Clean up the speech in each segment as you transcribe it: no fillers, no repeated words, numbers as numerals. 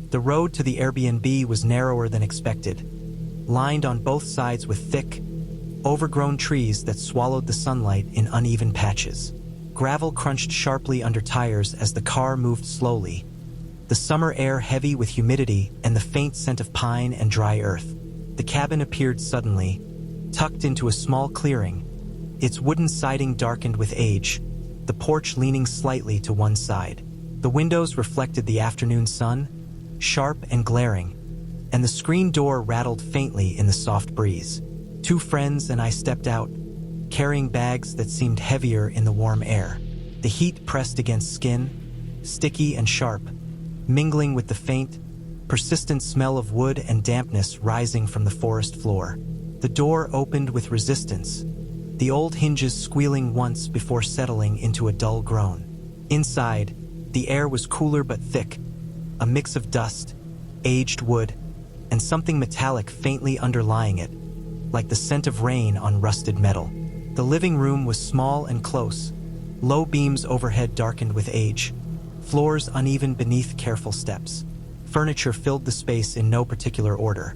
The road to the Airbnb was narrower than expected, lined on both sides with thick, overgrown trees that swallowed the sunlight in uneven patches. Gravel crunched sharply under tires as the car moved slowly, the summer air heavy with humidity and the faint scent of pine and dry earth. The cabin appeared suddenly, tucked into a small clearing, its wooden siding darkened with age, the porch leaning slightly to one side. The windows reflected the afternoon sun, sharp and glaring, and the screen door rattled faintly in the soft breeze. Two friends and I stepped out, carrying bags that seemed heavier in the warm air. The heat pressed against skin, sticky and sharp, mingling with the faint, persistent smell of wood and dampness rising from the forest floor. The door opened with resistance, the old hinges squealing once before settling into a dull groan. Inside, the air was cooler but thick, a mix of dust, aged wood, and something metallic faintly underlying it, like the scent of rain on rusted metal. The living room was small and close, low beams overhead darkened with age, floors uneven beneath careful steps. Furniture filled the space in no particular order.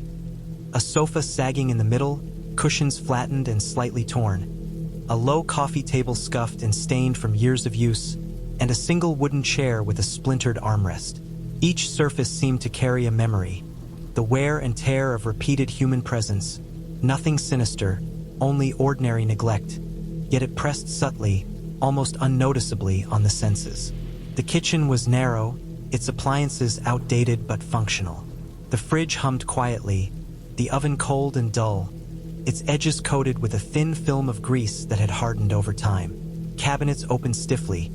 A sofa sagging in the middle, cushions flattened and slightly torn, a low coffee table scuffed and stained from years of use, and a single wooden chair with a splintered armrest. Each surface seemed to carry a memory, the wear and tear of repeated human presence. Nothing sinister, only ordinary neglect, yet it pressed subtly, almost unnoticeably on the senses. The kitchen was narrow, its appliances outdated but functional. The fridge hummed quietly, the oven cold and dull, its edges coated with a thin film of grease that had hardened over time. Cabinets opened stiffly,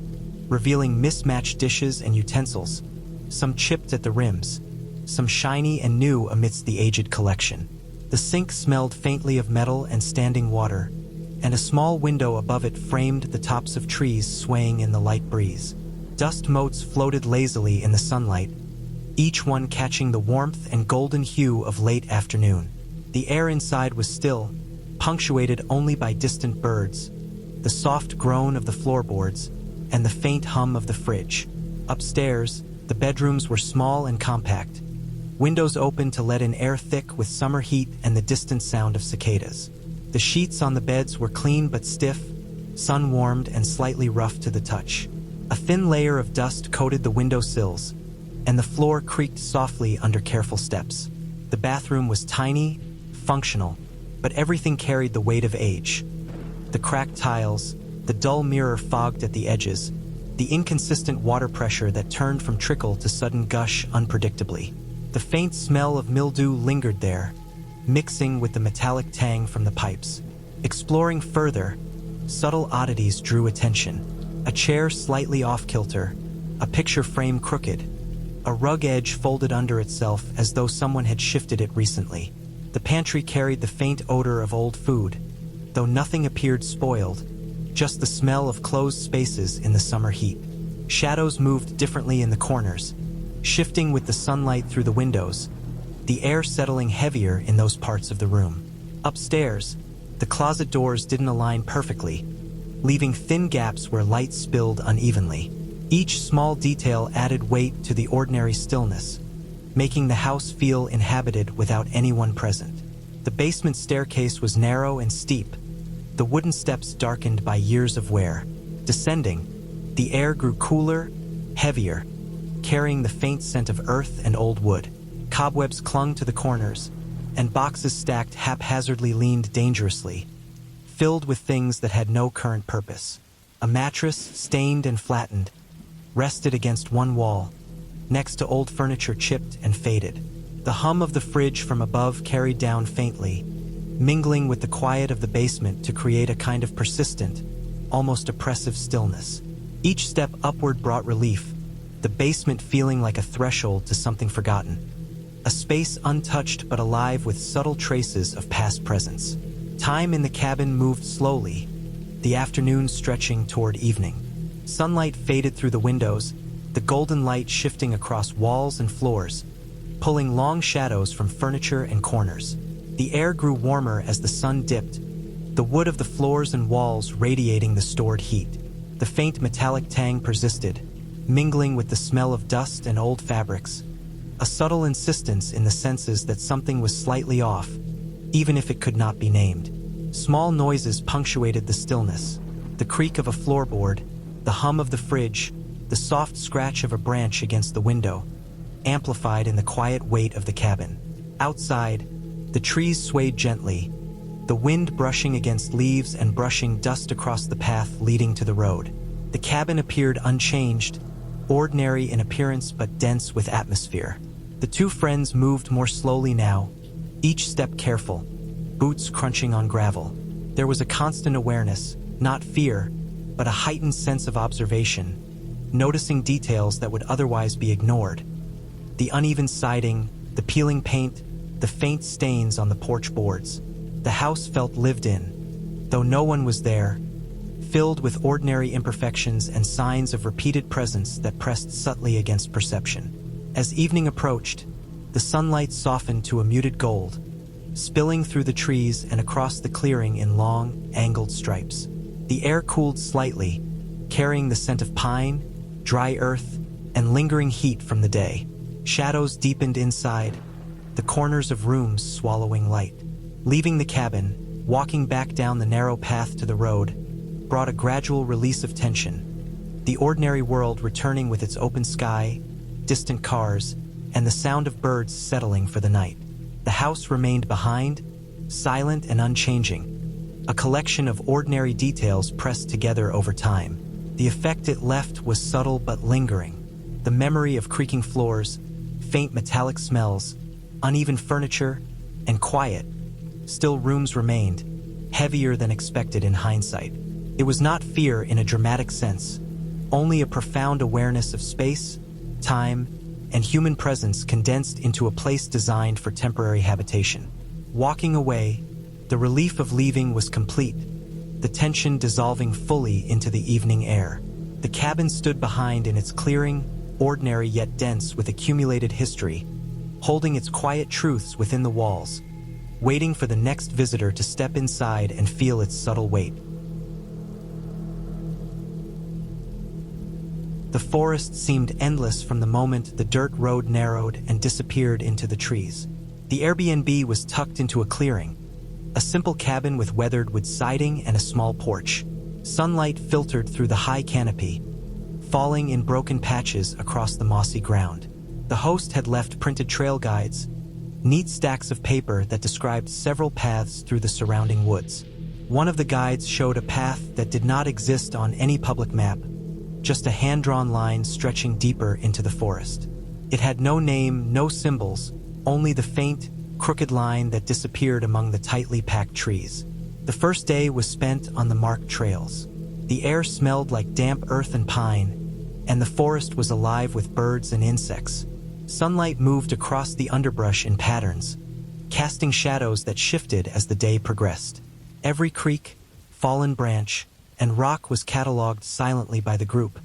revealing mismatched dishes and utensils, some chipped at the rims, some shiny and new amidst the aged collection. The sink smelled faintly of metal and standing water, and a small window above it framed the tops of trees swaying in the light breeze. Dust motes floated lazily in the sunlight, each one catching the warmth and golden hue of late afternoon. The air inside was still, punctuated only by distant birds, the soft groan of the floorboards, and the faint hum of the fridge. Upstairs, the bedrooms were small and compact, windows open to let in air thick with summer heat and the distant sound of cicadas. The sheets on the beds were clean but stiff, sun-warmed and slightly rough to the touch. A thin layer of dust coated the window sills, and the floor creaked softly under careful steps. The bathroom was tiny, functional, but everything carried the weight of age. The cracked tiles, the dull mirror fogged at the edges, the inconsistent water pressure that turned from trickle to sudden gush unpredictably. The faint smell of mildew lingered there, mixing with the metallic tang from the pipes. Exploring further, subtle oddities drew attention. A chair slightly off-kilter, a picture frame crooked, a rug edge folded under itself as though someone had shifted it recently. The pantry carried the faint odor of old food, though nothing appeared spoiled, just the smell of closed spaces in the summer heat. Shadows moved differently in the corners, shifting with the sunlight through the windows, the air settling heavier in those parts of the room. Upstairs, the closet doors didn't align perfectly, leaving thin gaps where light spilled unevenly. Each small detail added weight to the ordinary stillness, making the house feel inhabited without anyone present. The basement staircase was narrow and steep, the wooden steps darkened by years of wear. Descending, the air grew cooler, heavier, carrying the faint scent of earth and old wood. Cobwebs clung to the corners, and boxes stacked haphazardly leaned dangerously, filled with things that had no current purpose. A mattress, stained and flattened, rested against one wall, next to old furniture chipped and faded. The hum of the fridge from above carried down faintly, mingling with the quiet of the basement to create a kind of persistent, almost oppressive stillness. Each step upward brought relief, the basement feeling like a threshold to something forgotten, a space untouched but alive with subtle traces of past presence. Time in the cabin moved slowly, the afternoon stretching toward evening. Sunlight faded through the windows, the golden light shifting across walls and floors, pulling long shadows from furniture and corners. The air grew warmer as the sun dipped, the wood of the floors and walls radiating the stored heat. The faint metallic tang persisted, mingling with the smell of dust and old fabrics, a subtle insistence in the senses that something was slightly off, even if it could not be named. Small noises punctuated the stillness: the creak of a floorboard, the hum of the fridge, the soft scratch of a branch against the window, amplified in the quiet weight of the cabin. Outside, the trees swayed gently, the wind brushing against leaves and brushing dust across the path leading to the road. The cabin appeared unchanged, ordinary in appearance but dense with atmosphere. The two friends moved more slowly now, each step careful, boots crunching on gravel. There was a constant awareness, not fear, but a heightened sense of observation, noticing details that would otherwise be ignored. The uneven siding, the peeling paint, the faint stains on the porch boards. The house felt lived in, though no one was there, filled with ordinary imperfections and signs of repeated presence that pressed subtly against perception. As evening approached, the sunlight softened to a muted gold, spilling through the trees and across the clearing in long, angled stripes. The air cooled slightly, carrying the scent of pine, dry earth, and lingering heat from the day. Shadows deepened inside, the corners of rooms swallowing light. Leaving the cabin, walking back down the narrow path to the road, brought a gradual release of tension. The ordinary world returning with its open sky, distant cars, and the sound of birds settling for the night. The house remained behind, silent and unchanging, a collection of ordinary details pressed together over time. The effect it left was subtle but lingering. The memory of creaking floors, faint metallic smells, uneven furniture, and quiet. Still rooms remained, heavier than expected in hindsight. It was not fear in a dramatic sense, only a profound awareness of space, time, and human presence condensed into a place designed for temporary habitation. Walking away, the relief of leaving was complete, the tension dissolving fully into the evening air. The cabin stood behind in its clearing, ordinary yet dense with accumulated history, holding its quiet truths within the walls, waiting for the next visitor to step inside and feel its subtle weight. The forest seemed endless from the moment the dirt road narrowed and disappeared into the trees. The Airbnb was tucked into a clearing, a simple cabin with weathered wood siding and a small porch. Sunlight filtered through the high canopy, falling in broken patches across the mossy ground. The host had left printed trail guides, neat stacks of paper that described several paths through the surrounding woods. One of the guides showed a path that did not exist on any public map, just a hand-drawn line stretching deeper into the forest. It had no name, no symbols, only the faint, crooked line that disappeared among the tightly packed trees. The first day was spent on the marked trails. The air smelled like damp earth and pine, and the forest was alive with birds and insects. Sunlight moved across the underbrush in patterns, casting shadows that shifted as the day progressed. Every creek, fallen branch, and rock was catalogued silently by the group,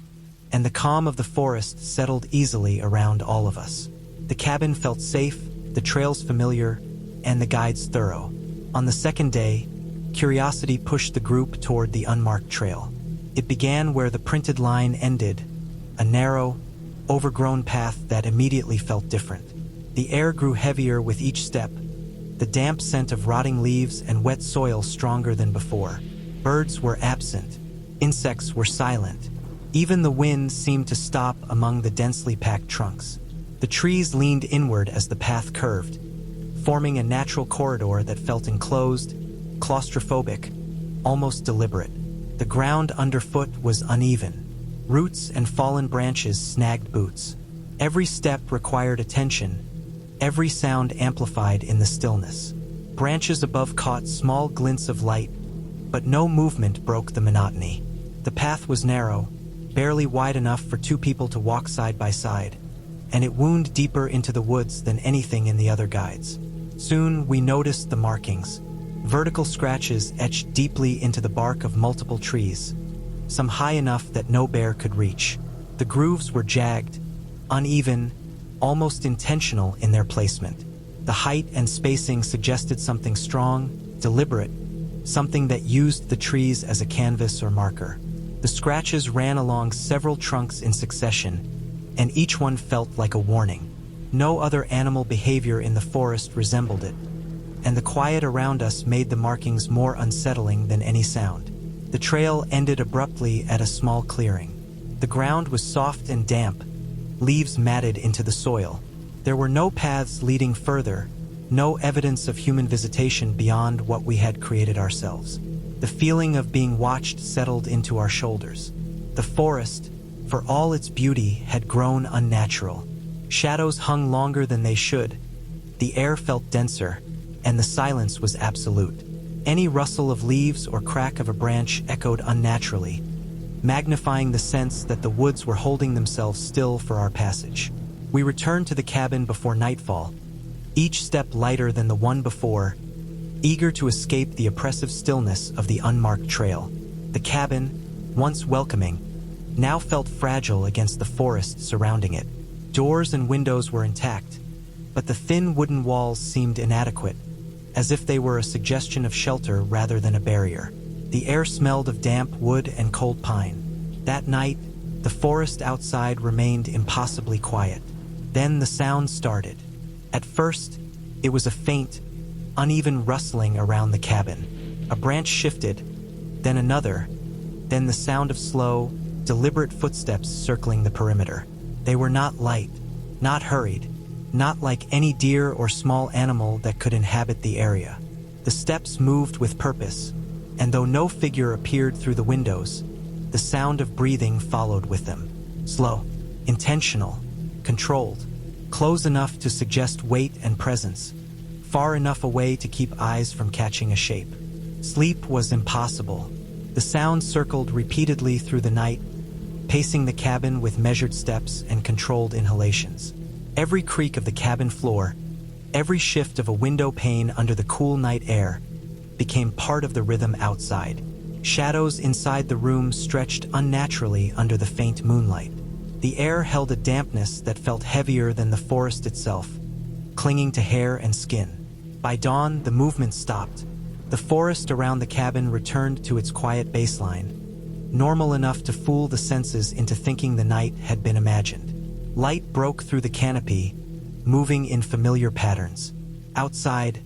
and the calm of the forest settled easily around all of us. The cabin felt safe, the trails familiar, and the guides thorough. On the second day, curiosity pushed the group toward the unmarked trail. It began where the printed line ended, a narrow, overgrown path that immediately felt different. The air grew heavier with each step, the damp scent of rotting leaves and wet soil stronger than before. Birds were absent, insects were silent. Even the wind seemed to stop among the densely packed trunks. The trees leaned inward as the path curved, forming a natural corridor that felt enclosed, claustrophobic, almost deliberate. The ground underfoot was uneven. Roots and fallen branches snagged boots. Every step required attention, every sound amplified in the stillness. Branches above caught small glints of light, but no movement broke the monotony. The path was narrow, barely wide enough for two people to walk side by side, and it wound deeper into the woods than anything in the other guides. Soon we noticed the markings, vertical scratches etched deeply into the bark of multiple trees, some high enough that no bear could reach. The grooves were jagged, uneven, almost intentional in their placement. The height and spacing suggested something strong, deliberate, something that used the trees as a canvas or marker. The scratches ran along several trunks in succession, and each one felt like a warning. No other animal behavior in the forest resembled it, and the quiet around us made the markings more unsettling than any sound. The trail ended abruptly at a small clearing. The ground was soft and damp, leaves matted into the soil. There were no paths leading further, no evidence of human visitation beyond what we had created ourselves. The feeling of being watched settled into our shoulders. The forest, for all its beauty, had grown unnatural. Shadows hung longer than they should, the air felt denser, and the silence was absolute. Any rustle of leaves or crack of a branch echoed unnaturally, magnifying the sense that the woods were holding themselves still for our passage. We returned to the cabin before nightfall, each step lighter than the one before, eager to escape the oppressive stillness of the unmarked trail. The cabin, once welcoming, now felt fragile against the forest surrounding it. Doors and windows were intact, but the thin wooden walls seemed inadequate, as if they were a suggestion of shelter rather than a barrier. The air smelled of damp wood and cold pine. That night, the forest outside remained impossibly quiet. Then the sound started. At first, it was a faint, uneven rustling around the cabin. A branch shifted, then another, then the sound of slow, deliberate footsteps circling the perimeter. They were not light, not hurried, not like any deer or small animal that could inhabit the area. The steps moved with purpose, and though no figure appeared through the windows, the sound of breathing followed with them. Slow, intentional, controlled, close enough to suggest weight and presence, far enough away to keep eyes from catching a shape. Sleep was impossible. The sound circled repeatedly through the night, pacing the cabin with measured steps and controlled inhalations. Every creak of the cabin floor, every shift of a window pane under the cool night air, became part of the rhythm outside. Shadows inside the room stretched unnaturally under the faint moonlight. The air held a dampness that felt heavier than the forest itself, clinging to hair and skin. By dawn, the movement stopped. The forest around the cabin returned to its quiet baseline, normal enough to fool the senses into thinking the night had been imagined. Light broke through the canopy, moving in familiar patterns. Outside,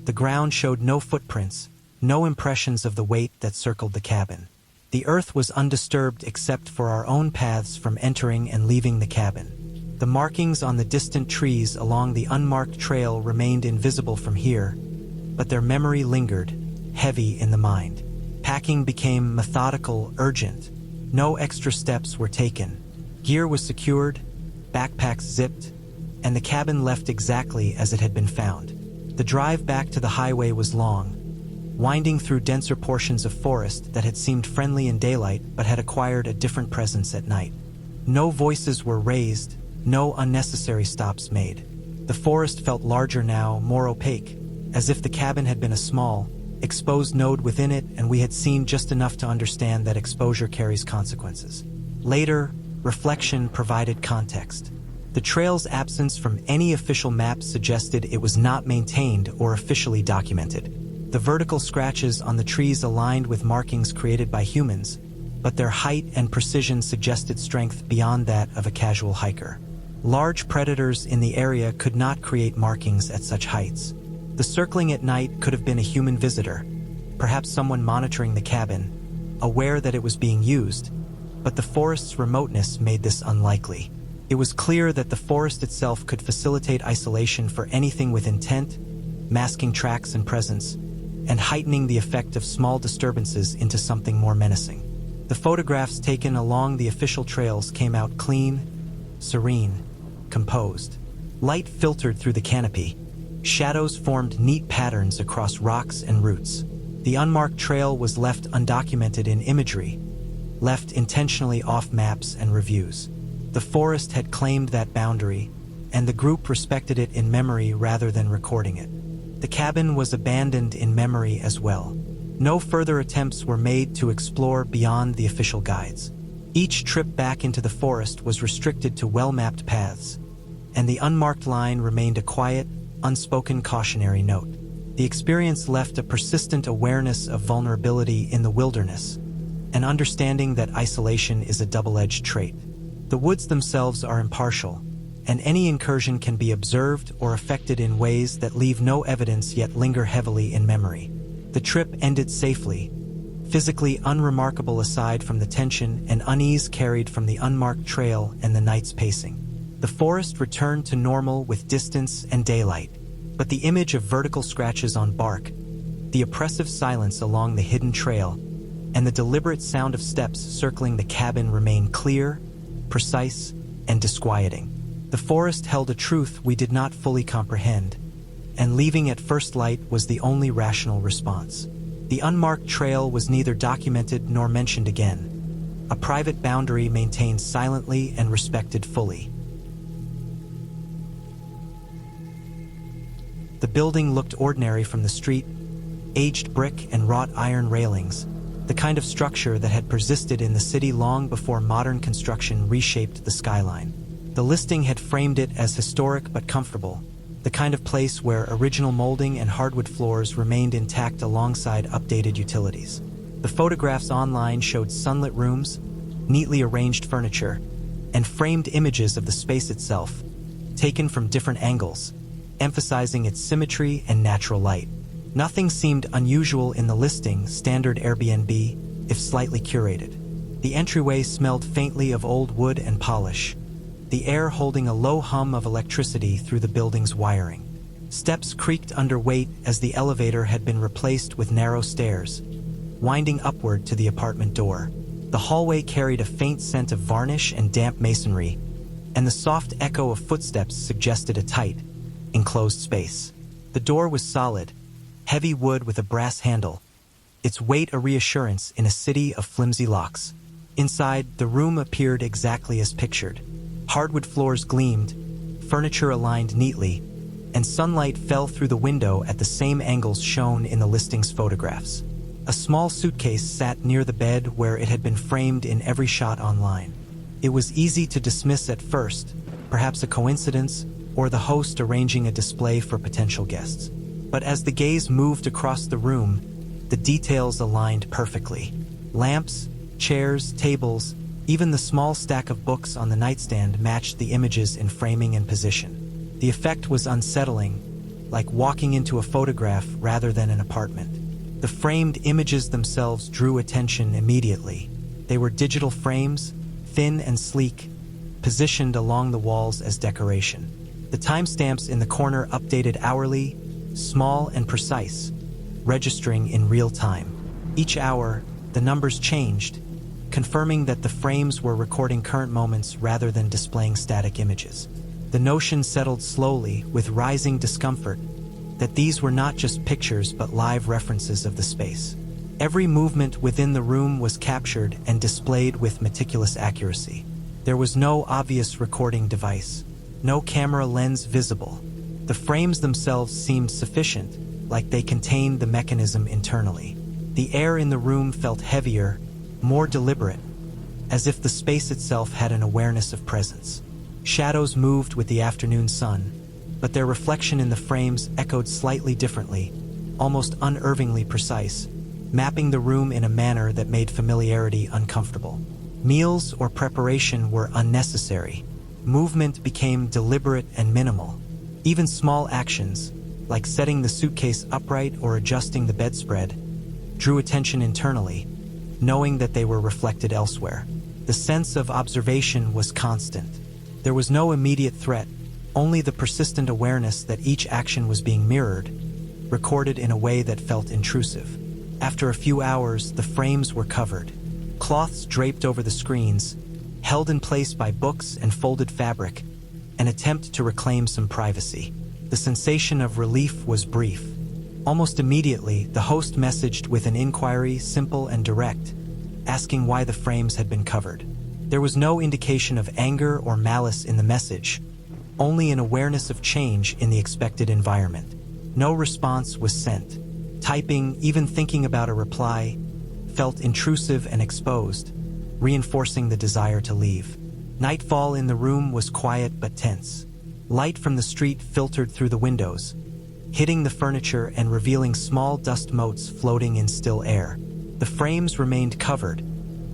the ground showed no footprints, no impressions of the weight that circled the cabin. The earth was undisturbed except for our own paths from entering and leaving the cabin. The markings on the distant trees along the unmarked trail remained invisible from here, but their memory lingered, heavy in the mind. Packing became methodical, urgent. No extra steps were taken. Gear was secured, backpacks zipped, and the cabin left exactly as it had been found. The drive back to the highway was long, winding through denser portions of forest that had seemed friendly in daylight but had acquired a different presence at night. No voices were raised, no unnecessary stops made. The forest felt larger now, more opaque, as if the cabin had been a small, exposed node within it, and we had seen just enough to understand that exposure carries consequences. Later, reflection provided context. The trail's absence from any official map suggested it was not maintained or officially documented. The vertical scratches on the trees aligned with markings created by humans, but their height and precision suggested strength beyond that of a casual hiker. Large predators in the area could not create markings at such heights. The circling at night could have been a human visitor, perhaps someone monitoring the cabin, aware that it was being used, but the forest's remoteness made this unlikely. It was clear that the forest itself could facilitate isolation for anything with intent, masking tracks and presence, and heightening the effect of small disturbances into something more menacing. The photographs taken along the official trails came out clean, serene, composed. Light filtered through the canopy. Shadows formed neat patterns across rocks and roots. The unmarked trail was left undocumented in imagery, left intentionally off maps and reviews. The forest had claimed that boundary, and the group respected it in memory rather than recording it. The cabin was abandoned in memory as well. No further attempts were made to explore beyond the official guides. Each trip back into the forest was restricted to well-mapped paths, and the unmarked line remained a quiet, unspoken cautionary note. The experience left a persistent awareness of vulnerability in the wilderness, an understanding that isolation is a double-edged trait. The woods themselves are impartial, and any incursion can be observed or affected in ways that leave no evidence yet linger heavily in memory. The trip ended safely, physically unremarkable aside from the tension and unease carried from the unmarked trail and the night's pacing. The forest returned to normal with distance and daylight, but the image of vertical scratches on bark, the oppressive silence along the hidden trail, and the deliberate sound of steps circling the cabin remained clear, precise, and disquieting. The forest held a truth we did not fully comprehend, and leaving at first light was the only rational response. The unmarked trail was neither documented nor mentioned again, a private boundary maintained silently and respected fully. The building looked ordinary from the street, aged brick and wrought iron railings, the kind of structure that had persisted in the city long before modern construction reshaped the skyline. The listing had framed it as historic but comfortable, the kind of place where original molding and hardwood floors remained intact alongside updated utilities. The photographs online showed sunlit rooms, neatly arranged furniture, and framed images of the space itself, taken from different angles, emphasizing its symmetry and natural light. Nothing seemed unusual in the listing, standard Airbnb, if slightly curated. The entryway smelled faintly of old wood and polish, the air holding a low hum of electricity through the building's wiring. Steps creaked under weight as the elevator had been replaced with narrow stairs, winding upward to the apartment door. The hallway carried a faint scent of varnish and damp masonry, and the soft echo of footsteps suggested a tight, enclosed space. The door was solid, heavy wood with a brass handle, its weight a reassurance in a city of flimsy locks. Inside, the room appeared exactly as pictured. Hardwood floors gleamed, furniture aligned neatly, and sunlight fell through the window at the same angles shown in the listing's photographs. A small suitcase sat near the bed where it had been framed in every shot online. It was easy to dismiss at first, perhaps a coincidence, or the host arranging a display for potential guests. But as the gaze moved across the room, the details aligned perfectly. Lamps, chairs, tables, even the small stack of books on the nightstand matched the images in framing and position. The effect was unsettling, like walking into a photograph rather than an apartment. The framed images themselves drew attention immediately. They were digital frames, thin and sleek, positioned along the walls as decoration. The timestamps in the corner updated hourly, small and precise, registering in real time. Each hour, the numbers changed, confirming that the frames were recording current moments rather than displaying static images. The notion settled slowly, with rising discomfort, that these were not just pictures but live references of the space. Every movement within the room was captured and displayed with meticulous accuracy. There was no obvious recording device, no camera lens visible. The frames themselves seemed sufficient, like they contained the mechanism internally. The air in the room felt heavier, more deliberate, as if the space itself had an awareness of presence. Shadows moved with the afternoon sun, but their reflection in the frames echoed slightly differently, almost unnervingly precise, mapping the room in a manner that made familiarity uncomfortable. Meals or preparation were unnecessary. Movement became deliberate and minimal. Even small actions, like setting the suitcase upright or adjusting the bedspread, drew attention internally, knowing that they were reflected elsewhere. The sense of observation was constant. There was no immediate threat, only the persistent awareness that each action was being mirrored, recorded in a way that felt intrusive. After a few hours, the frames were covered. Cloths draped over the screens, held in place by books and folded fabric, an attempt to reclaim some privacy. The sensation of relief was brief. Almost immediately, the host messaged with an inquiry, simple and direct, asking why the frames had been covered. There was no indication of anger or malice in the message, only an awareness of change in the expected environment. No response was sent. Typing, even thinking about a reply, felt intrusive and exposed, reinforcing the desire to leave. Nightfall in the room was quiet but tense. Light from the street filtered through the windows, hitting the furniture and revealing small dust motes floating in still air. The frames remained covered,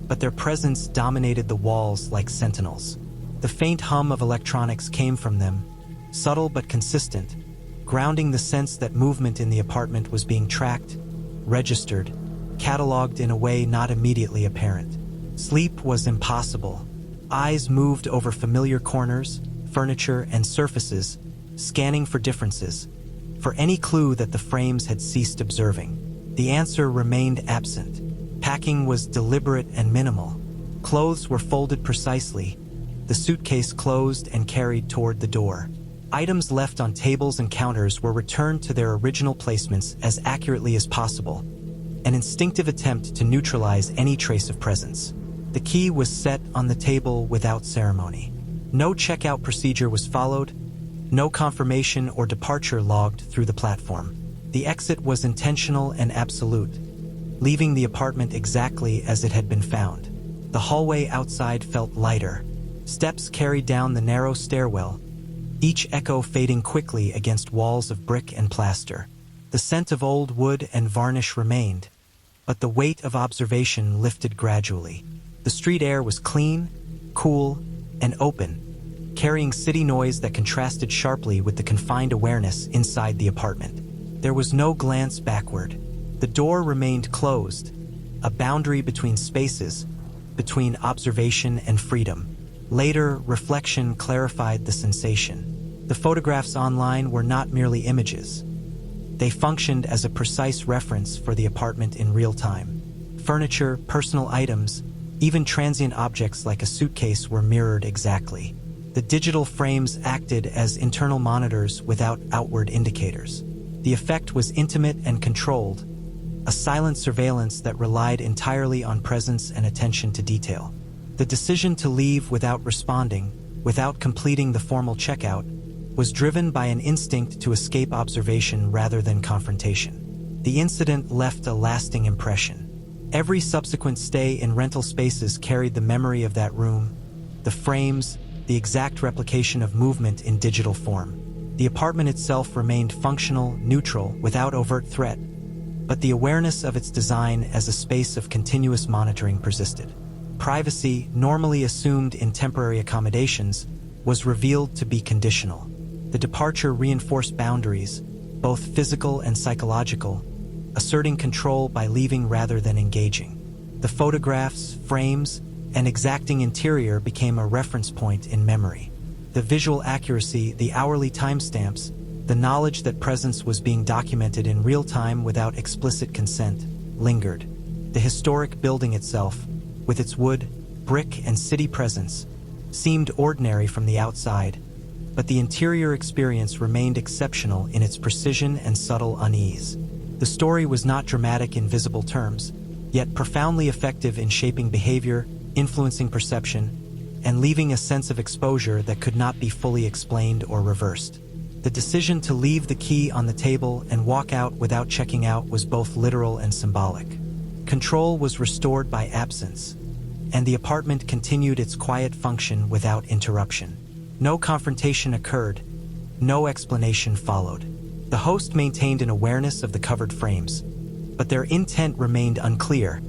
but their presence dominated the walls like sentinels. The faint hum of electronics came from them, subtle but consistent, grounding the sense that movement in the apartment was being tracked, registered, cataloged in a way not immediately apparent. Sleep was impossible. Eyes moved over familiar corners, furniture, and surfaces, scanning for differences, for any clue that the frames had ceased observing. The answer remained absent. Packing was deliberate and minimal. Clothes were folded precisely, the suitcase closed and carried toward the door. Items left on tables and counters were returned to their original placements as accurately as possible, an instinctive attempt to neutralize any trace of presence. The key was set on the table without ceremony. No checkout procedure was followed, no confirmation or departure logged through the platform. The exit was intentional and absolute, leaving the apartment exactly as it had been found. The hallway outside felt lighter. Steps carried down the narrow stairwell, each echo fading quickly against walls of brick and plaster. The scent of old wood and varnish remained, but the weight of observation lifted gradually. The street air was clean, cool, and open, carrying city noise that contrasted sharply with the confined awareness inside the apartment. There was no glance backward. The door remained closed, a boundary between spaces, between observation and freedom. Later, reflection clarified the sensation. The photographs online were not merely images. They functioned as a precise reference for the apartment in real time. Furniture, personal items, even transient objects like a suitcase were mirrored exactly. The digital frames acted as internal monitors without outward indicators. The effect was intimate and controlled, a silent surveillance that relied entirely on presence and attention to detail. The decision to leave without responding, without completing the formal checkout, was driven by an instinct to escape observation rather than confrontation. The incident left a lasting impression. Every subsequent stay in rental spaces carried the memory of that room, the frames, the exact replication of movement in digital form. The apartment itself remained functional, neutral, without overt threat, but the awareness of its design as a space of continuous monitoring persisted. Privacy, normally assumed in temporary accommodations, was revealed to be conditional. The departure reinforced boundaries, both physical and psychological, asserting control by leaving rather than engaging. The photographs, frames, and exacting interior became a reference point in memory. The visual accuracy, the hourly timestamps, the knowledge that presence was being documented in real time without explicit consent, lingered. The historic building itself, with its wood, brick, and city presence, seemed ordinary from the outside, but the interior experience remained exceptional in its precision and subtle unease. The story was not dramatic in visible terms, yet profoundly effective in shaping behavior, influencing perception, and leaving a sense of exposure that could not be fully explained or reversed. The decision to leave the key on the table and walk out without checking out was both literal and symbolic. Control was restored by absence, and the apartment continued its quiet function without interruption. No confrontation occurred, no explanation followed. The host maintained an awareness of the covered frames, but their intent remained unclear,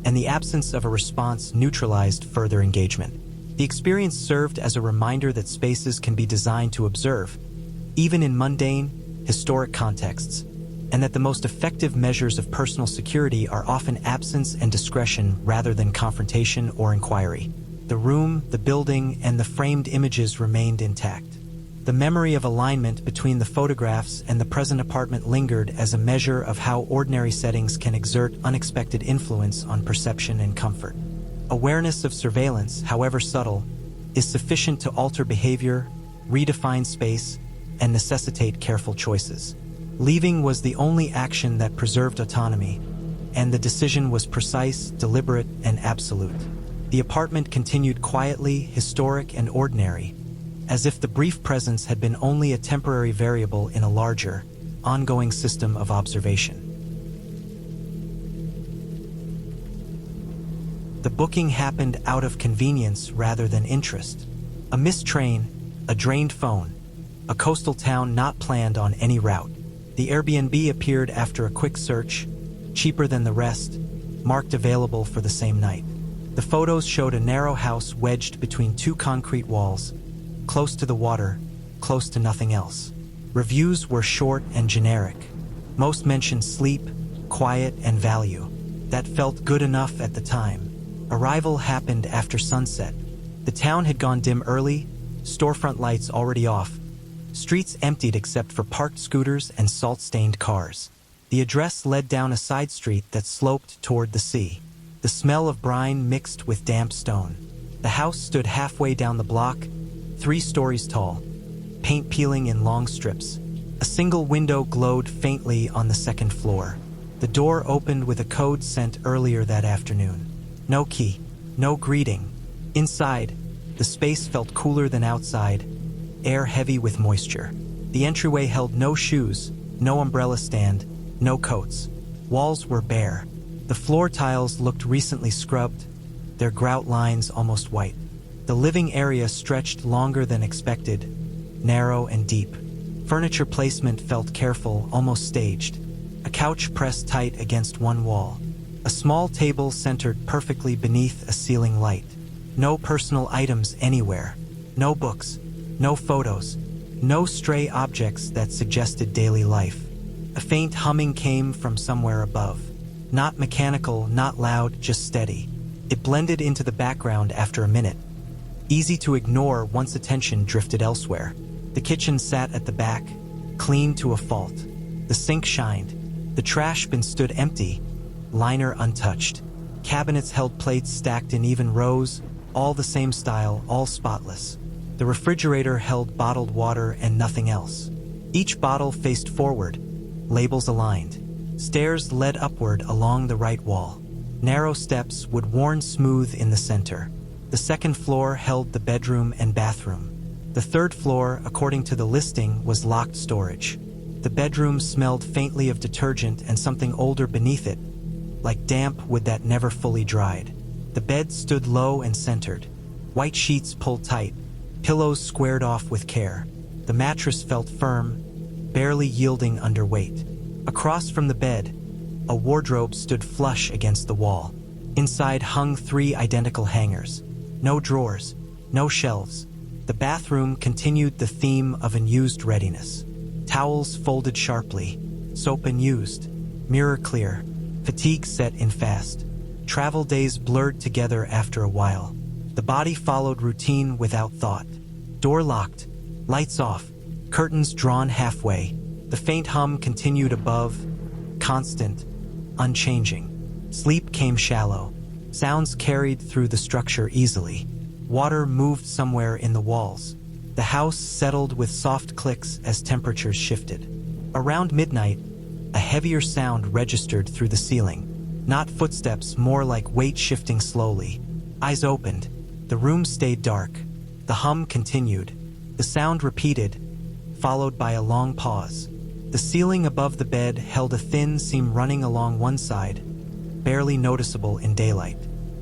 and the absence of a response neutralized further engagement. The experience served as a reminder that spaces can be designed to observe, even in mundane, historic contexts, and that the most effective measures of personal security are often absence and discretion rather than confrontation or inquiry. The room, the building, and the framed images remained intact. The memory of alignment between the photographs and the present apartment lingered as a measure of how ordinary settings can exert unexpected influence on perception and comfort. Awareness of surveillance, however subtle, is sufficient to alter behavior, redefine space, and necessitate careful choices. Leaving was the only action that preserved autonomy, and the decision was precise, deliberate, and absolute. The apartment continued quietly, historic, and ordinary, as if the brief presence had been only a temporary variable in a larger, ongoing system of observation. The booking happened out of convenience rather than interest. A missed train, a drained phone, a coastal town not planned on any route. The Airbnb appeared after a quick search, cheaper than the rest, marked available for the same night. The photos showed a narrow house wedged between two concrete walls, close to the water, close to nothing else. Reviews were short and generic. Most mentioned sleep, quiet, and value. That felt good enough at the time. Arrival happened after sunset. The town had gone dim early, storefront lights already off, streets emptied except for parked scooters and salt-stained cars. The address led down a side street that sloped toward the sea. The smell of brine mixed with damp stone. The house stood halfway down the block, 3 stories tall, paint peeling in long strips. A single window glowed faintly on the second floor. The door opened with a code sent earlier that afternoon. No key, no greeting. Inside, the space felt cooler than outside, air heavy with moisture. The entryway held no shoes, no umbrella stand, no coats. Walls were bare. The floor tiles looked recently scrubbed, their grout lines almost white. The living area stretched longer than expected, narrow and deep. Furniture placement felt careful, almost staged. A couch pressed tight against one wall. A small table centered perfectly beneath a ceiling light. No personal items anywhere. No books. No photos. No stray objects that suggested daily life. A faint humming came from somewhere above. Not mechanical, not loud, just steady. It blended into the background after a minute. Easy to ignore once attention drifted elsewhere. The kitchen sat at the back, clean to a fault. The sink shined. The trash bin stood empty, liner untouched. Cabinets held plates stacked in even rows, all the same style, all spotless. The refrigerator held bottled water and nothing else. Each bottle faced forward, labels aligned. Stairs led upward along the right wall. Narrow steps would worn smooth in the center. The second floor held the bedroom and bathroom. The third floor, according to the listing, was locked storage. The bedroom smelled faintly of detergent and something older beneath it, like damp wood that never fully dried. The bed stood low and centered. White sheets pulled tight, pillows squared off with care. The mattress felt firm, barely yielding under weight. Across from the bed, a wardrobe stood flush against the wall. Inside hung 3 identical hangers. No drawers, no shelves. The bathroom continued the theme of unused readiness. Towels folded sharply, soap unused, mirror clear, fatigue set in fast. Travel days blurred together after a while. The body followed routine without thought. Door locked, lights off, curtains drawn halfway. The faint hum continued above, constant, unchanging. Sleep came shallow. Sounds carried through the structure easily. Water moved somewhere in the walls. The house settled with soft clicks as temperatures shifted. Around midnight, a heavier sound registered through the ceiling. Not footsteps, more like weight shifting slowly. Eyes opened. The room stayed dark. The hum continued. The sound repeated, followed by a long pause. The ceiling above the bed held a thin seam running along one side, barely noticeable in daylight.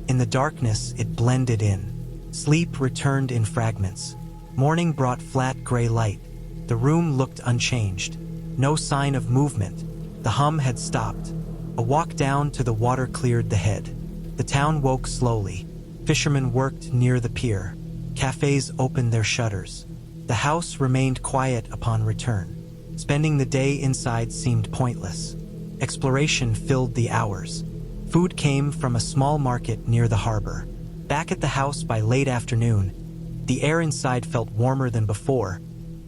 In the darkness, it blended in. Sleep returned in fragments. Morning brought flat gray light. The room looked unchanged. No sign of movement. The hum had stopped. A walk down to the water cleared the head. The town woke slowly. Fishermen worked near the pier. Cafes opened their shutters. The house remained quiet upon return. Spending the day inside seemed pointless. Exploration filled the hours. Food came from a small market near the harbor. Back at the house by late afternoon, the air inside felt warmer than before,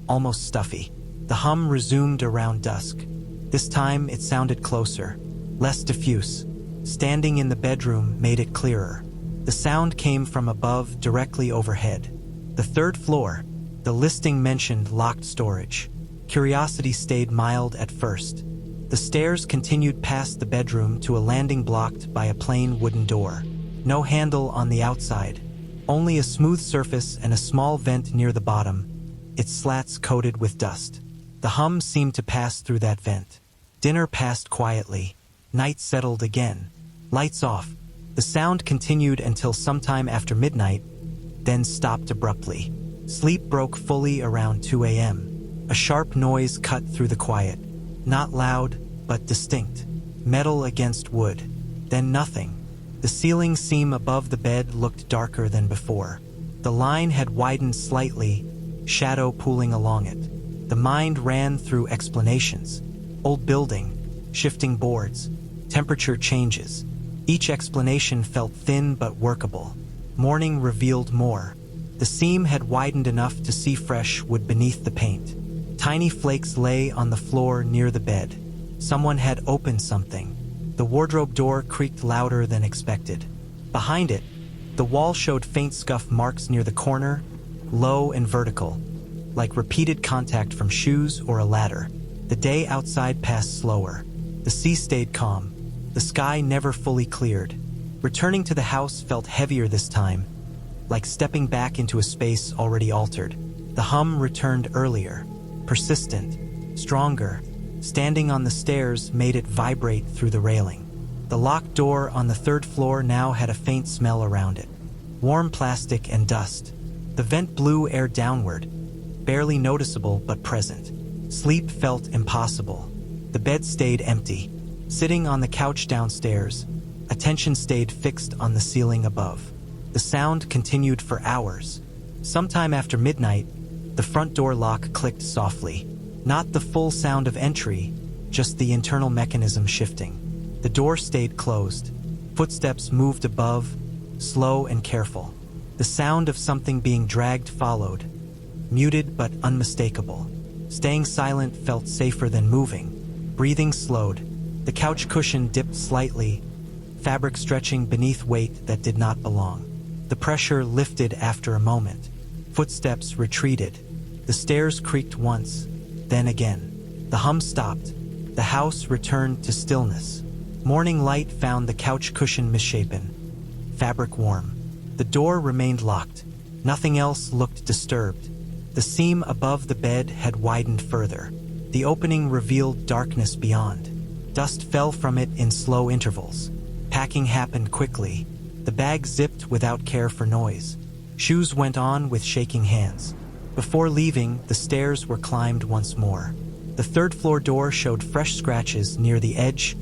almost stuffy. The hum resumed around dusk. This time it sounded closer, less diffuse. Standing in the bedroom made it clearer. The sound came from above, directly overhead. The third floor, the listing mentioned locked storage. Curiosity stayed mild at first. The stairs continued past the bedroom to a landing blocked by a plain wooden door. No handle on the outside, only a smooth surface and a small vent near the bottom, its slats coated with dust. The hum seemed to pass through that vent. Dinner passed quietly. Night settled again. Lights off. The sound continued until sometime after midnight, then stopped abruptly. Sleep broke fully around 2 a.m. A sharp noise cut through the quiet. Not loud, but distinct. Metal against wood. Then nothing. The The ceiling seam above the bed looked darker than before. The line had widened slightly, shadow pooling along it. The mind ran through explanations. Old building, shifting boards, temperature changes. Each explanation felt thin but workable. Morning revealed more. The seam had widened enough to see fresh wood beneath the paint. Tiny flakes lay on the floor near the bed. Someone had opened something. The wardrobe door creaked louder than expected. Behind it, the wall showed faint scuff marks near the corner, low and vertical, like repeated contact from shoes or a ladder. The day outside passed slower. The sea stayed calm. The sky never fully cleared. Returning to the house felt heavier this time, like stepping back into a space already altered. The hum returned earlier, persistent, stronger. Standing on the stairs made it vibrate through the railing. The locked door on the third floor now had a faint smell around it. Warm plastic and dust. The vent blew air downward, barely noticeable but present. Sleep felt impossible. The bed stayed empty. Sitting on the couch downstairs, attention stayed fixed on the ceiling above. The sound continued for hours. Sometime after midnight, the front door lock clicked softly. Not the full sound of entry, just the internal mechanism shifting. The door stayed closed. Footsteps moved above, slow and careful. The sound of something being dragged followed, muted but unmistakable. Staying silent felt safer than moving. Breathing slowed. The couch cushion dipped slightly, fabric stretching beneath weight that did not belong. The pressure lifted after a moment. Footsteps retreated. The stairs creaked once, then again. The hum stopped. The house returned to stillness. Morning light found the couch cushion misshapen, fabric warm. The door remained locked. Nothing else looked disturbed. The seam above the bed had widened further. The opening revealed darkness beyond. Dust fell from it in slow intervals. Packing happened quickly. The bag zipped without care for noise. Shoes went on with shaking hands. Before leaving, the stairs were climbed once more. The third floor door showed fresh scratches near the edge,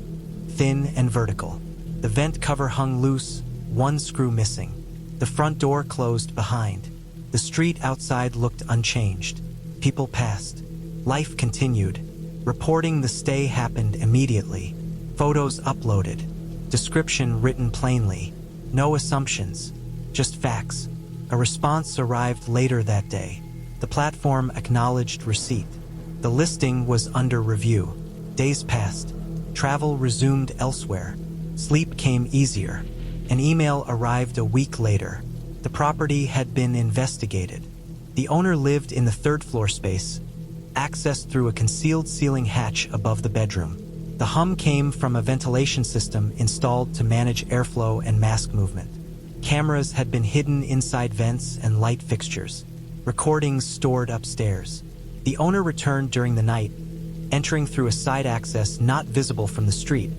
thin and vertical. The vent cover hung loose, one screw missing. The front door closed behind. The street outside looked unchanged. People passed. Life continued. Reporting the stay happened immediately. Photos uploaded. Description written plainly. No assumptions, just facts. A response arrived later that day. The platform acknowledged receipt. The listing was under review. Days passed. Travel resumed elsewhere. Sleep came easier. An email arrived a week later. The property had been investigated. The owner lived in the third floor space, accessed through a concealed ceiling hatch above the bedroom. The hum came from a ventilation system installed to manage airflow and mask movement. Cameras had been hidden inside vents and light fixtures. Recordings stored upstairs. The owner returned during the night, entering through a side access not visible from the street,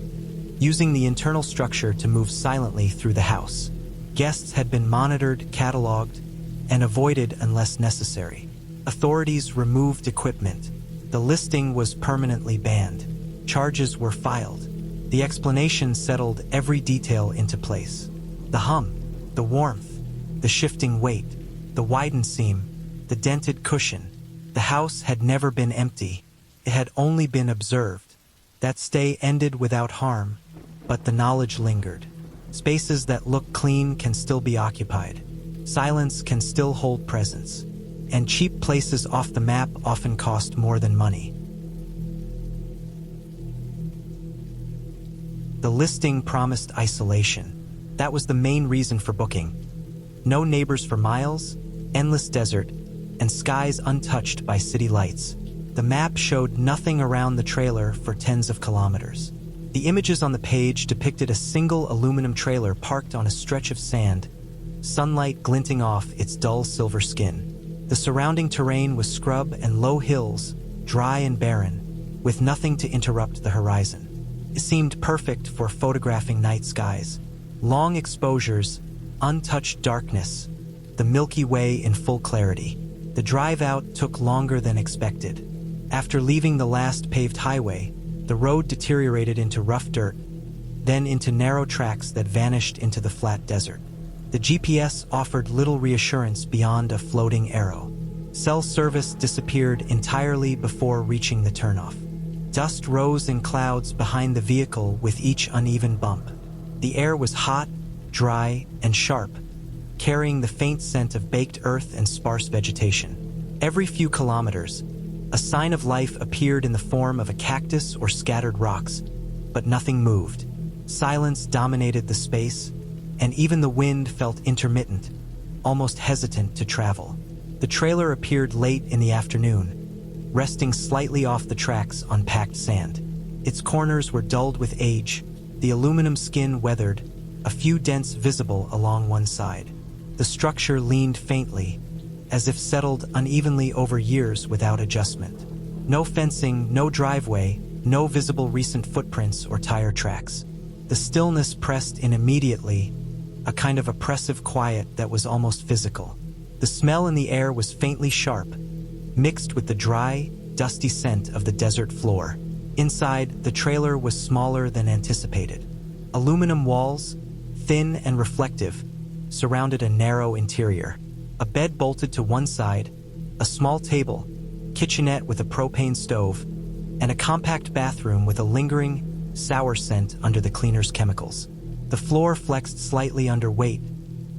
using the internal structure to move silently through the house. Guests had been monitored, catalogued, and avoided unless necessary. Authorities removed equipment. The listing was permanently banned. Charges were filed. The explanation settled every detail into place. The hum, the warmth, the shifting weight, the widened seam, the dented cushion. The house had never been empty. It had only been observed. That stay ended without harm, but the knowledge lingered. Spaces that look clean can still be occupied. Silence can still hold presence. And cheap places off the map often cost more than money. The listing promised isolation. That was the main reason for booking. No neighbors for miles, endless desert, and skies untouched by city lights. The map showed nothing around the trailer for tens of kilometers. The images on the page depicted a single aluminum trailer parked on a stretch of sand, sunlight glinting off its dull silver skin. The surrounding terrain was scrub and low hills, dry and barren, with nothing to interrupt the horizon. It seemed perfect for photographing night skies. Long exposures, untouched darkness, the Milky Way in full clarity. The drive out took longer than expected. After leaving the last paved highway, the road deteriorated into rough dirt, then into narrow tracks that vanished into the flat desert. The GPS offered little reassurance beyond a floating arrow. Cell service disappeared entirely before reaching the turnoff. Dust rose in clouds behind the vehicle with each uneven bump. The air was hot, dry, and sharp, carrying the faint scent of baked earth and sparse vegetation. Every few kilometers, a sign of life appeared in the form of a cactus or scattered rocks, but nothing moved. Silence dominated the space, and even the wind felt intermittent, almost hesitant to travel. The trailer appeared late in the afternoon, resting slightly off the tracks on packed sand. Its corners were dulled with age, the aluminum skin weathered, a few dents visible along one side. The structure leaned faintly, as if settled unevenly over years without adjustment. No fencing, no driveway, no visible recent footprints or tire tracks. The stillness pressed in immediately, a kind of oppressive quiet that was almost physical. The smell in the air was faintly sharp, mixed with the dry, dusty scent of the desert floor. Inside, the trailer was smaller than anticipated. Aluminum walls, thin and reflective, surrounded a narrow interior. A bed bolted to one side, a small table, kitchenette with a propane stove, and a compact bathroom with a lingering, sour scent under the cleaner's chemicals. The floor flexed slightly under weight,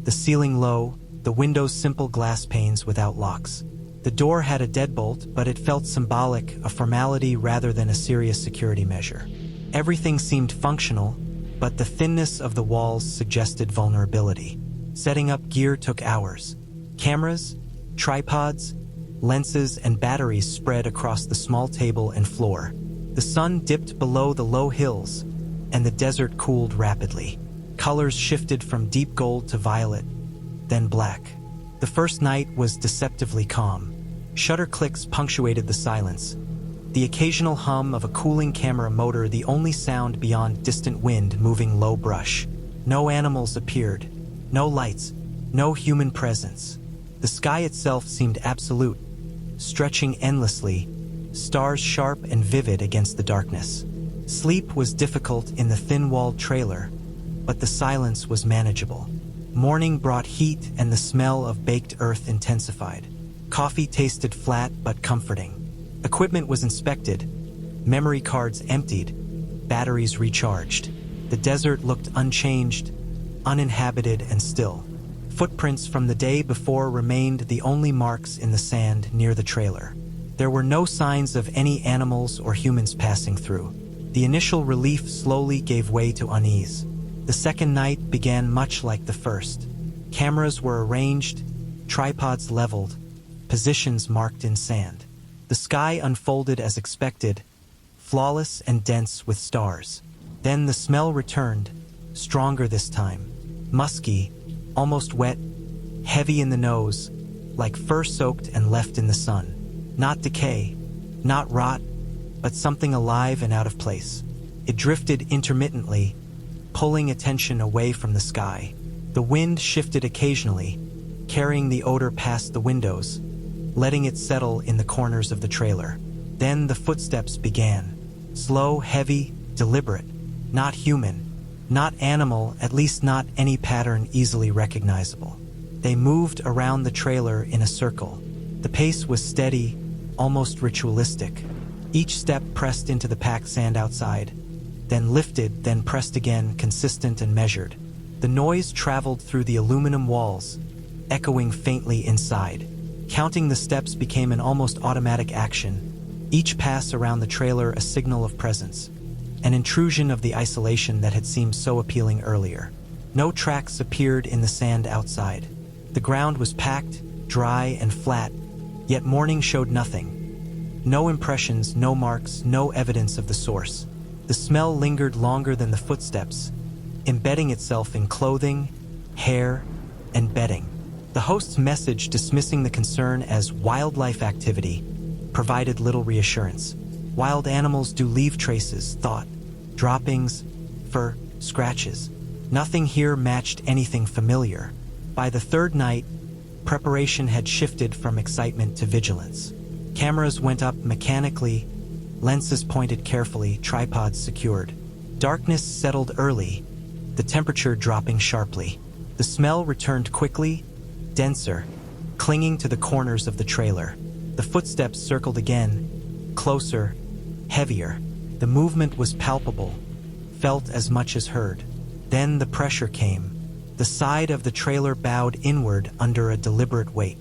the ceiling low, the windows simple glass panes without locks. The door had a deadbolt, but it felt symbolic, a formality rather than a serious security measure. Everything seemed functional, but the thinness of the walls suggested vulnerability. Setting up gear took hours. Cameras, tripods, lenses, and batteries spread across the small table and floor. The sun dipped below the low hills, and the desert cooled rapidly. Colors shifted from deep gold to violet, then black. The first night was deceptively calm. Shutter clicks punctuated the silence. The occasional hum of a cooling camera motor, the only sound beyond distant wind moving low brush. No animals appeared. No lights. No human presence. The sky itself seemed absolute, stretching endlessly, stars sharp and vivid against the darkness. Sleep was difficult in the thin-walled trailer, but the silence was manageable. Morning brought heat, and the smell of baked earth intensified. Coffee tasted flat but comforting. Equipment was inspected, memory cards emptied, batteries recharged. The desert looked unchanged, uninhabited, and still. Footprints from the day before remained the only marks in the sand near the trailer. There were no signs of any animals or humans passing through. The initial relief slowly gave way to unease. The second night began much like the first. Cameras were arranged, tripods leveled, positions marked in sand. The sky unfolded as expected, flawless and dense with stars. Then the smell returned, stronger this time. Musky, almost wet, heavy in the nose, like fur soaked and left in the sun. Not decay, not rot, but something alive and out of place. It drifted intermittently, pulling attention away from the sky. The wind shifted occasionally, carrying the odor past the windows, letting it settle in the corners of the trailer. Then the footsteps began. Slow, heavy, deliberate. Not human, not animal, at least not any pattern easily recognizable. They moved around the trailer in a circle. The pace was steady, almost ritualistic. Each step pressed into the packed sand outside, then lifted, then pressed again, consistent and measured. The noise traveled through the aluminum walls, echoing faintly inside. Counting the steps became an almost automatic action, each pass around the trailer a signal of presence, an intrusion of the isolation that had seemed so appealing earlier. No tracks appeared in the sand outside. The ground was packed, dry, and flat, yet morning showed nothing. No impressions, no marks, no evidence of the source. The smell lingered longer than the footsteps, embedding itself in clothing, hair, and bedding. The host's message dismissing the concern as wildlife activity provided little reassurance. Wild animals do leave traces, thought. Droppings, fur, scratches. Nothing here matched anything familiar. By the third night, preparation had shifted from excitement to vigilance. Cameras went up mechanically, lenses pointed carefully, tripods secured. Darkness settled early, the temperature dropping sharply. The smell returned quickly, denser, clinging to the corners of the trailer. The footsteps circled again, closer, heavier. The movement was palpable, felt as much as heard. Then the pressure came. The side of the trailer bowed inward under a deliberate weight.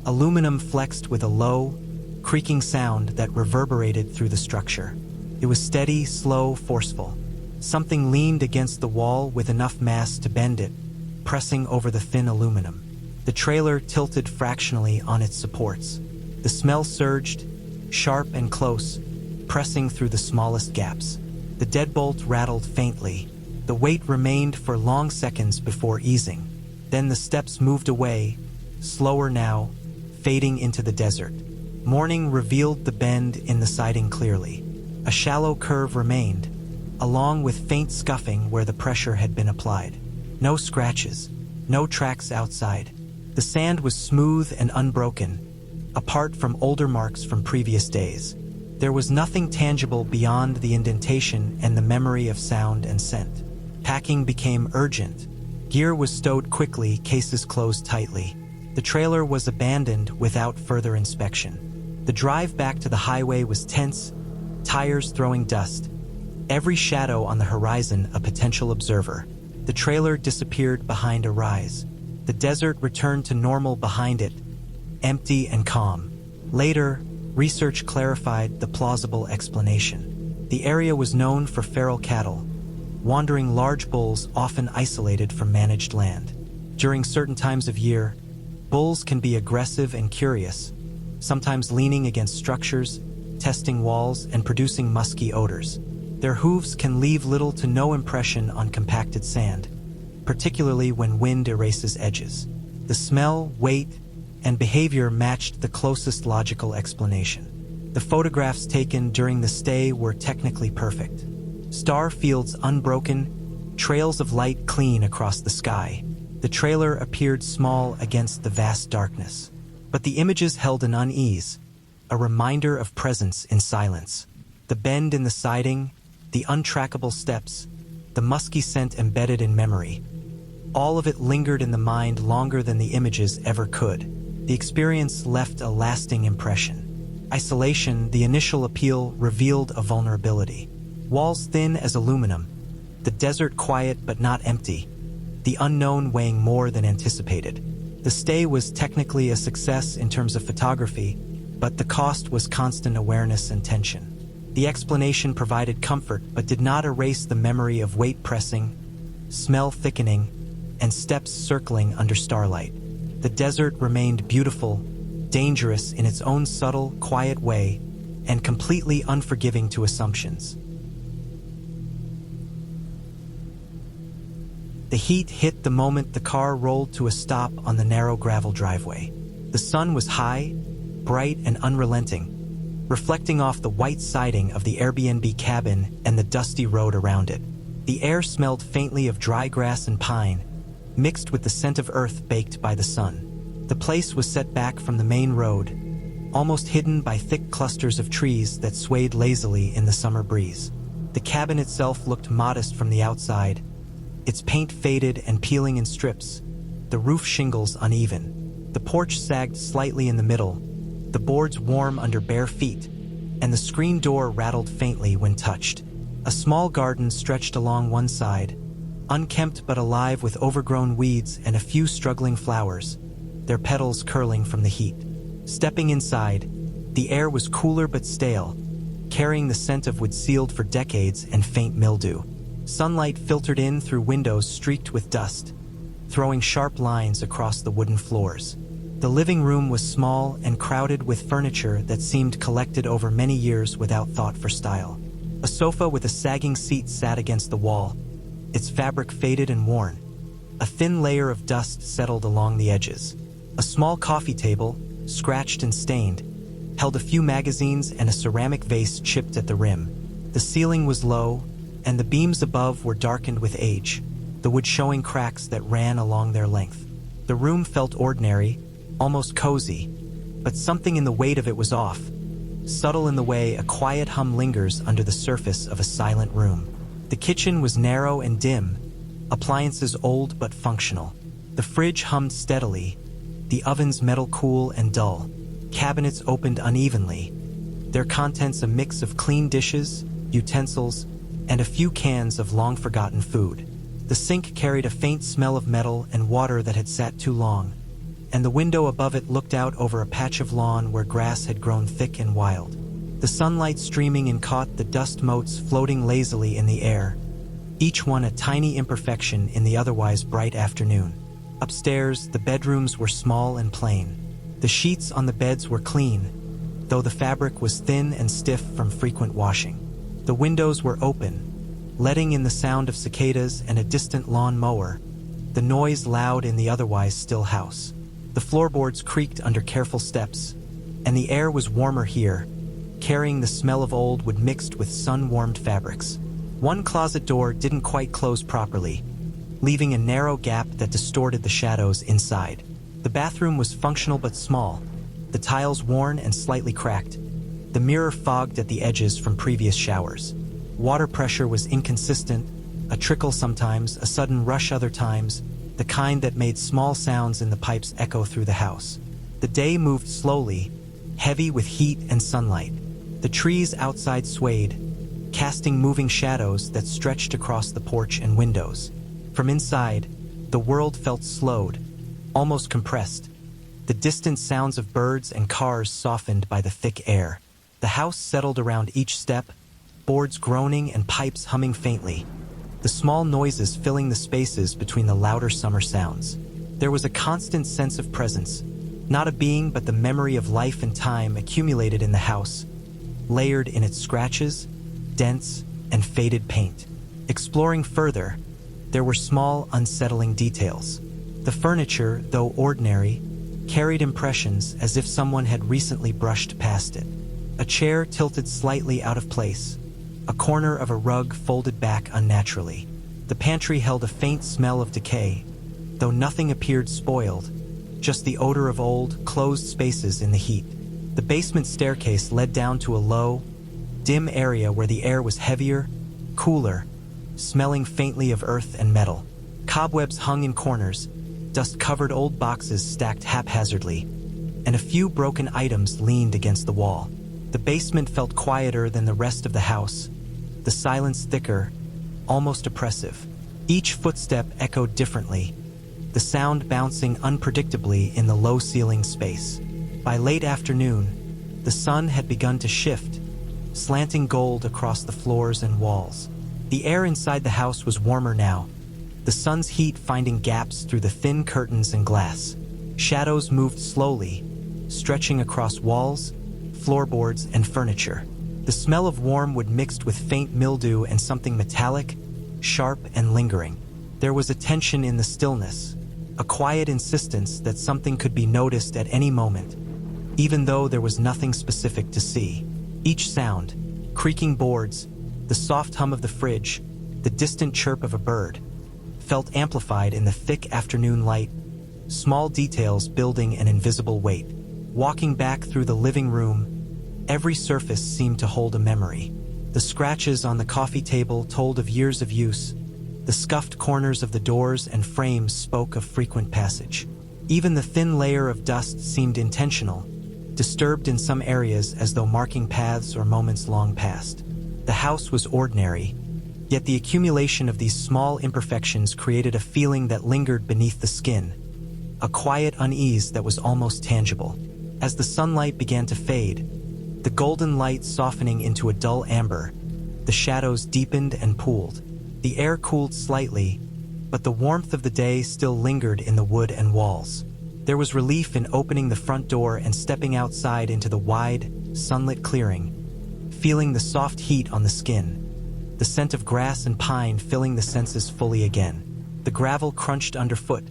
Aluminum flexed with a low, creaking sound that reverberated through the structure. It was steady, slow, forceful. Something leaned against the wall with enough mass to bend it, pressing over the thin aluminum. The trailer tilted fractionally on its supports. The smell surged, sharp and close, pressing through the smallest gaps. The deadbolt rattled faintly. The weight remained for long seconds before easing. Then the steps moved away, slower now, fading into the desert. Morning revealed the bend in the siding clearly. A shallow curve remained, along with faint scuffing where the pressure had been applied. No scratches, no tracks outside. The sand was smooth and unbroken, apart from older marks from previous days. There was nothing tangible beyond the indentation and the memory of sound and scent. Packing became urgent. Gear was stowed quickly, cases closed tightly. The trailer was abandoned without further inspection. The drive back to the highway was tense, tires throwing dust. Every shadow on the horizon a potential observer. The trailer disappeared behind a rise. The desert returned to normal behind it, empty and calm. Later, research clarified the plausible explanation. The area was known for feral cattle, wandering large bulls often isolated from managed land. During certain times of year, bulls can be aggressive and curious, sometimes leaning against structures, testing walls, and producing musky odors. Their hooves can leave little to no impression on compacted sand, particularly when wind erases edges. The smell, weight, and behavior matched the closest logical explanation. The photographs taken during the stay were technically perfect. Star fields unbroken, trails of light clean across the sky. The trailer appeared small against the vast darkness. But the images held an unease, a reminder of presence in silence. The bend in the siding, the untrackable steps, the musky scent embedded in memory. All of it lingered in the mind longer than the images ever could. The experience left a lasting impression. Isolation, the initial appeal, revealed a vulnerability. Walls thin as aluminum, the desert quiet but not empty, the unknown weighing more than anticipated. The stay was technically a success in terms of photography, but the cost was constant awareness and tension. The explanation provided comfort but did not erase the memory of weight pressing, smell thickening, and steps circling under starlight. The desert remained beautiful, dangerous in its own subtle, quiet way, and completely unforgiving to assumptions. The heat hit the moment the car rolled to a stop on the narrow gravel driveway. The sun was high, bright and unrelenting, reflecting off the white siding of the Airbnb cabin and the dusty road around it. The air smelled faintly of dry grass and pine, mixed with the scent of earth baked by the sun. The place was set back from the main road, almost hidden by thick clusters of trees that swayed lazily in the summer breeze. The cabin itself looked modest from the outside, its paint faded and peeling in strips, the roof shingles uneven. The porch sagged slightly in the middle, the boards warm under bare feet, and the screen door rattled faintly when touched. A small garden stretched along one side, unkempt but alive with overgrown weeds and a few struggling flowers, their petals curling from the heat. Stepping inside, the air was cooler but stale, carrying the scent of wood sealed for decades and faint mildew. Sunlight filtered in through windows streaked with dust, throwing sharp lines across the wooden floors. The living room was small and crowded with furniture that seemed collected over many years without thought for style. A sofa with a sagging seat sat against the wall, its fabric faded and worn. A thin layer of dust settled along the edges. A small coffee table, scratched and stained, held a few magazines and a ceramic vase chipped at the rim. The ceiling was low, and the beams above were darkened with age, the wood showing cracks that ran along their length. The room felt ordinary, almost cozy, but something in the weight of it was off. Subtle in the way a quiet hum lingers under the surface of a silent room. The kitchen was narrow and dim, appliances old but functional. The fridge hummed steadily, the oven's metal cool and dull. Cabinets opened unevenly, their contents a mix of clean dishes, utensils, and a few cans of long-forgotten food. The sink carried a faint smell of metal and water that had sat too long, and the window above it looked out over a patch of lawn where grass had grown thick and wild. The sunlight streaming in caught the dust motes floating lazily in the air, each one a tiny imperfection in the otherwise bright afternoon. Upstairs, the bedrooms were small and plain. The sheets on the beds were clean, though the fabric was thin and stiff from frequent washing. The windows were open, letting in the sound of cicadas and a distant lawn mower, the noise loud in the otherwise still house. The floorboards creaked under careful steps, and the air was warmer here, carrying the smell of old wood mixed with sun-warmed fabrics. One closet door didn't quite close properly, leaving a narrow gap that distorted the shadows inside. The bathroom was functional but small, the tiles worn and slightly cracked, the mirror fogged at the edges from previous showers. Water pressure was inconsistent, a trickle sometimes, a sudden rush other times, the kind that made small sounds in the pipes echo through the house. The day moved slowly, heavy with heat and sunlight. The trees outside swayed, casting moving shadows that stretched across the porch and windows. From inside, the world felt slowed, almost compressed. The distant sounds of birds and cars softened by the thick air. The house settled around each step, boards groaning and pipes humming faintly, the small noises filling the spaces between the louder summer sounds. There was a constant sense of presence, not a being but the memory of life and time accumulated in the house, layered in its scratches, dents, and faded paint. Exploring further, there were small, unsettling details. The furniture, though ordinary, carried impressions as if someone had recently brushed past it. A chair tilted slightly out of place, a corner of a rug folded back unnaturally. The pantry held a faint smell of decay, though nothing appeared spoiled, just the odor of old, closed spaces in the heat. The basement staircase led down to a low, dim area where the air was heavier, cooler, smelling faintly of earth and metal. Cobwebs hung in corners, dust-covered old boxes stacked haphazardly, and a few broken items leaned against the wall. The basement felt quieter than the rest of the house, the silence thicker, almost oppressive. Each footstep echoed differently, the sound bouncing unpredictably in the low-ceiling space. By late afternoon, the sun had begun to shift, slanting gold across the floors and walls. The air inside the house was warmer now, the sun's heat finding gaps through the thin curtains and glass. Shadows moved slowly, stretching across walls, floorboards, and furniture. The smell of warm wood mixed with faint mildew and something metallic, sharp, and lingering. There was a tension in the stillness, a quiet insistence that something could be noticed at any moment, even though there was nothing specific to see. Each sound, creaking boards, the soft hum of the fridge, the distant chirp of a bird, felt amplified in the thick afternoon light, small details building an invisible weight. Walking back through the living room, every surface seemed to hold a memory. The scratches on the coffee table told of years of use. The scuffed corners of the doors and frames spoke of frequent passage. Even the thin layer of dust seemed intentional, disturbed in some areas as though marking paths or moments long past. The house was ordinary, yet the accumulation of these small imperfections created a feeling that lingered beneath the skin, a quiet unease that was almost tangible. As the sunlight began to fade, the golden light softening into a dull amber, the shadows deepened and pooled. The air cooled slightly, but the warmth of the day still lingered in the wood and walls. There was relief in opening the front door and stepping outside into the wide, sunlit clearing, feeling the soft heat on the skin, the scent of grass and pine filling the senses fully again. The gravel crunched underfoot,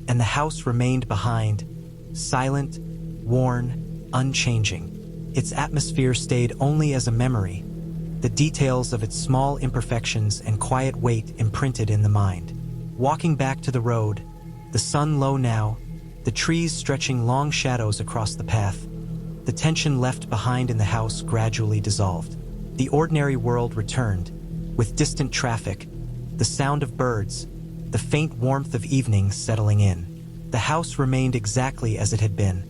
and the house remained behind, silent, worn, unchanging. Its atmosphere stayed only as a memory, the details of its small imperfections and quiet weight imprinted in the mind. Walking back to the road, the sun low now, the trees stretching long shadows across the path, the tension left behind in the house gradually dissolved. The ordinary world returned, with distant traffic, the sound of birds, the faint warmth of evening settling in. The house remained exactly as it had been,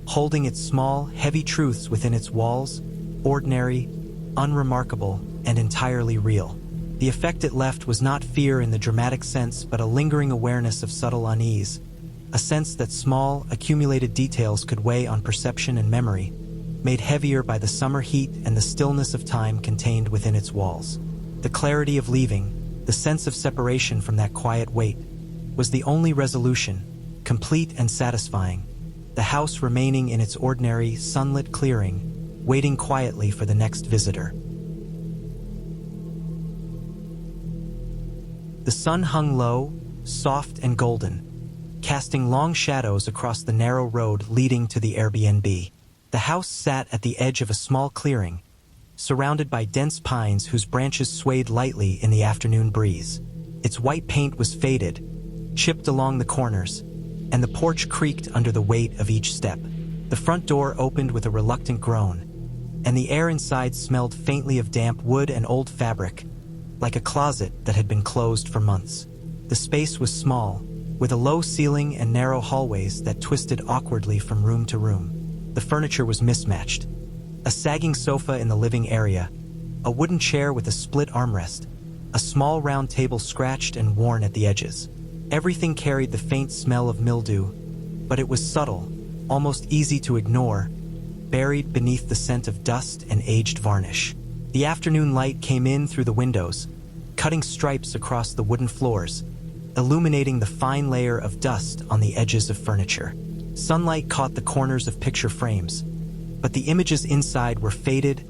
holding its small, heavy truths within its walls, ordinary, unremarkable, and entirely real. The effect it left was not fear in the dramatic sense, but a lingering awareness of subtle unease, a sense that small, accumulated details could weigh on perception and memory, made heavier by the summer heat and the stillness of time contained within its walls. The clarity of leaving, the sense of separation from that quiet weight, was the only resolution, complete and satisfying, the house remaining in its ordinary, sunlit clearing, waiting quietly for the next visitor. The sun hung low, soft and golden, casting long shadows across the narrow road leading to the Airbnb. The house sat at the edge of a small clearing, surrounded by dense pines whose branches swayed lightly in the afternoon breeze. Its white paint was faded, chipped along the corners, and the porch creaked under the weight of each step. The front door opened with a reluctant groan, and the air inside smelled faintly of damp wood and old fabric, like a closet that had been closed for months. The space was small, with a low ceiling and narrow hallways that twisted awkwardly from room to room. The furniture was mismatched. A sagging sofa in the living area, a wooden chair with a split armrest, a small round table scratched and worn at the edges. Everything carried the faint smell of mildew, but it was subtle, almost easy to ignore, buried beneath the scent of dust and aged varnish. The afternoon light came in through the windows, cutting stripes across the wooden floors, illuminating the fine layer of dust on the edges of furniture. Sunlight caught the corners of picture frames, but the images inside were faded,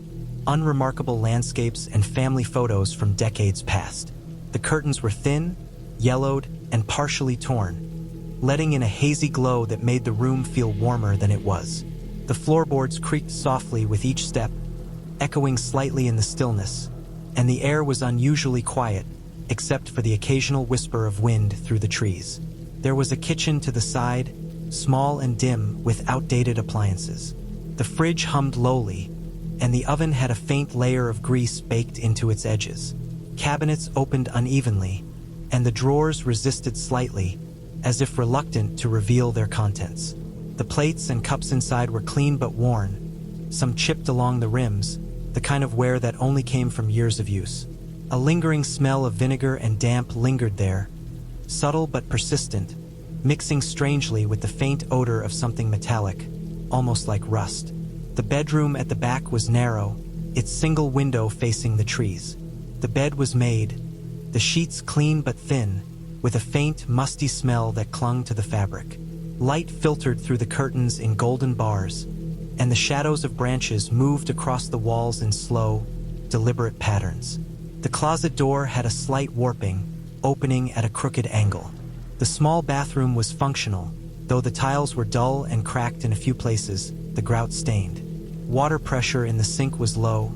unremarkable landscapes and family photos from decades past. The curtains were thin, yellowed, and partially torn, letting in a hazy glow that made the room feel warmer than it was. The floorboards creaked softly with each step, echoing slightly in the stillness, and the air was unusually quiet, except for the occasional whisper of wind through the trees. There was a kitchen to the side, small and dim, with outdated appliances. The fridge hummed lowly, and the oven had a faint layer of grease baked into its edges. Cabinets opened unevenly, and the drawers resisted slightly, as if reluctant to reveal their contents. The plates and cups inside were clean but worn, some chipped along the rims, the kind of wear that only came from years of use. A lingering smell of vinegar and damp lingered there, subtle but persistent, mixing strangely with the faint odor of something metallic, almost like rust. The bedroom at the back was narrow, its single window facing the trees. The bed was made, the sheets clean but thin, with a faint, musty smell that clung to the fabric. Light filtered through the curtains in golden bars, and the shadows of branches moved across the walls in slow, deliberate patterns. The closet door had a slight warping, opening at a crooked angle. The small bathroom was functional, though the tiles were dull and cracked in a few places, the grout stained. Water pressure in the sink was low,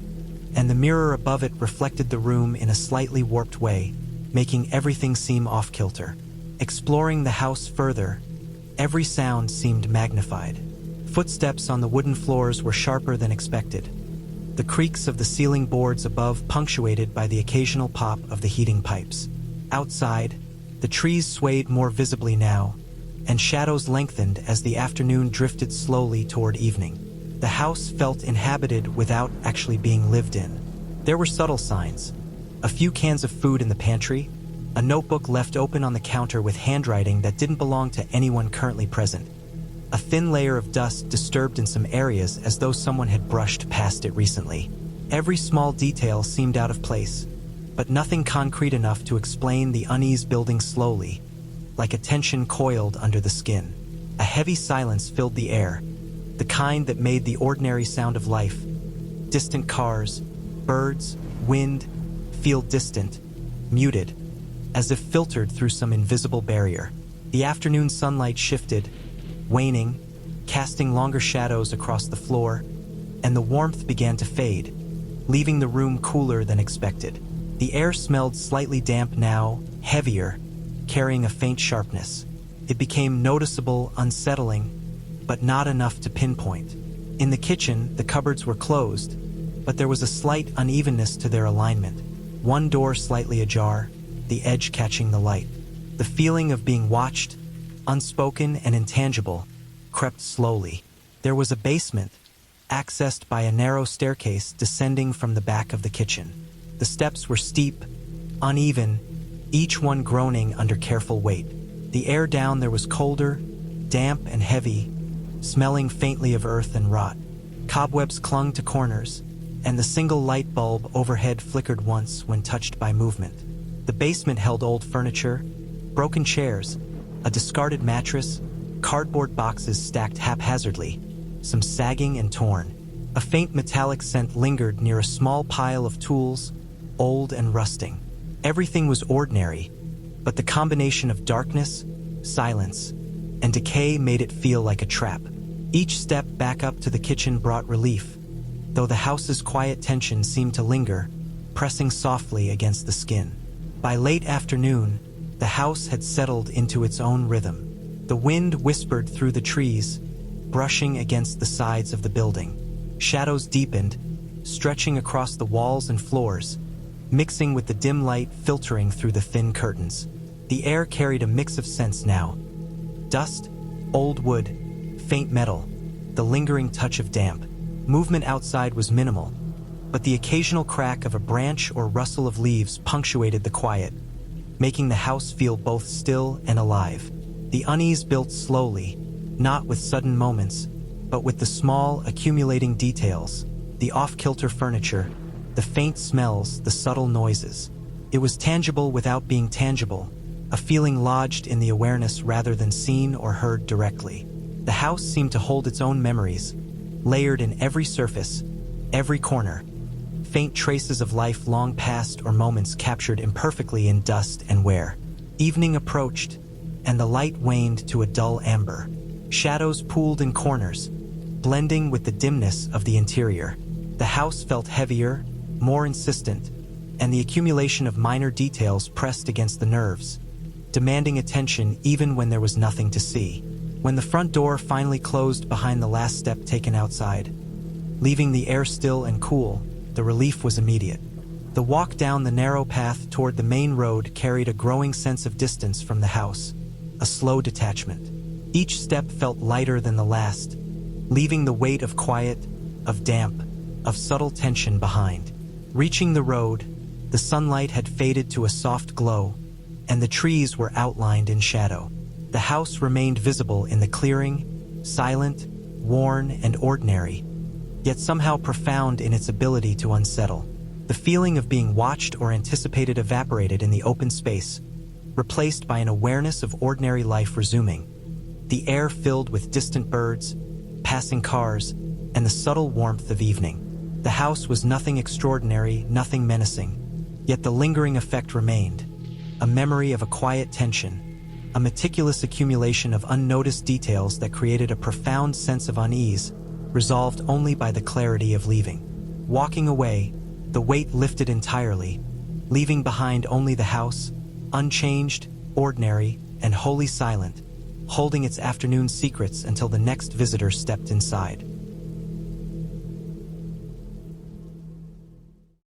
and the mirror above it reflected the room in a slightly warped way, making everything seem off-kilter. Exploring the house further, every sound seemed magnified. Footsteps on the wooden floors were sharper than expected, the creaks of the ceiling boards above punctuated by the occasional pop of the heating pipes. Outside, the trees swayed more visibly now, and shadows lengthened as the afternoon drifted slowly toward evening. The house felt inhabited without actually being lived in. There were subtle signs: a few cans of food in the pantry, a notebook left open on the counter with handwriting that didn't belong to anyone currently present. A thin layer of dust disturbed in some areas as though someone had brushed past it recently. Every small detail seemed out of place, but nothing concrete enough to explain the unease building slowly, like a tension coiled under the skin. A heavy silence filled the air, the kind that made the ordinary sound of life, distant cars, birds, wind, feel distant, muted, as if filtered through some invisible barrier. The afternoon sunlight shifted, waning, casting longer shadows across the floor, and the warmth began to fade, leaving the room cooler than expected. The air smelled slightly damp now, heavier, carrying a faint sharpness. It became noticeable, unsettling, but not enough to pinpoint. In the kitchen, the cupboards were closed, but there was a slight unevenness to their alignment. one door slightly ajar, the edge catching the light. The feeling of being watched, unspoken and intangible, crept slowly. There was a basement, accessed by a narrow staircase descending from the back of the kitchen. The steps were steep, uneven, each one groaning under careful weight. The air down there was colder, damp and heavy, smelling faintly of earth and rot. Cobwebs clung to corners, and the single light bulb overhead flickered once when touched by movement. The basement held old furniture, broken chairs, a discarded mattress, cardboard boxes stacked haphazardly, some sagging and torn. A faint metallic scent lingered near a small pile of tools, old and rusting. Everything was ordinary, but the combination of darkness, silence, and decay made it feel like a trap. Each step back up to the kitchen brought relief, though the house's quiet tension seemed to linger, pressing softly against the skin. By late afternoon, the house had settled into its own rhythm. The wind whispered through the trees, brushing against the sides of the building. Shadows deepened, stretching across the walls and floors, mixing with the dim light filtering through the thin curtains. The air carried a mix of scents now. Dust, old wood, faint metal, the lingering touch of damp. Movement outside was minimal, but the occasional crack of a branch or rustle of leaves punctuated the quiet, making the house feel both still and alive. The unease built slowly, not with sudden moments, but with the small, accumulating details, the off-kilter furniture, the faint smells, the subtle noises. It was tangible without being tangible, a feeling lodged in the awareness rather than seen or heard directly. The house seemed to hold its own memories, layered in every surface, every corner, faint traces of life long past or moments captured imperfectly in dust and wear. Evening approached, and the light waned to a dull amber. Shadows pooled in corners, blending with the dimness of the interior. The house felt heavier, more insistent, and the accumulation of minor details pressed against the nerves, demanding attention even when there was nothing to see. When the front door finally closed behind the last step taken outside, leaving the air still and cool, the relief was immediate. The walk down the narrow path toward the main road carried a growing sense of distance from the house, a slow detachment. Each step felt lighter than the last, leaving the weight of quiet, of damp, of subtle tension behind. Reaching the road, the sunlight had faded to a soft glow, and the trees were outlined in shadow. The house remained visible in the clearing, silent, worn, and ordinary, yet somehow profound in its ability to unsettle. The feeling of being watched or anticipated evaporated in the open space, replaced by an awareness of ordinary life resuming. The air filled with distant birds, passing cars, and the subtle warmth of evening. The house was nothing extraordinary, nothing menacing, yet the lingering effect remained, a memory of a quiet tension, a meticulous accumulation of unnoticed details that created a profound sense of unease, resolved only by the clarity of leaving. Walking away, the weight lifted entirely, leaving behind only the house, unchanged, ordinary, and wholly silent, holding its afternoon secrets until the next visitor stepped inside.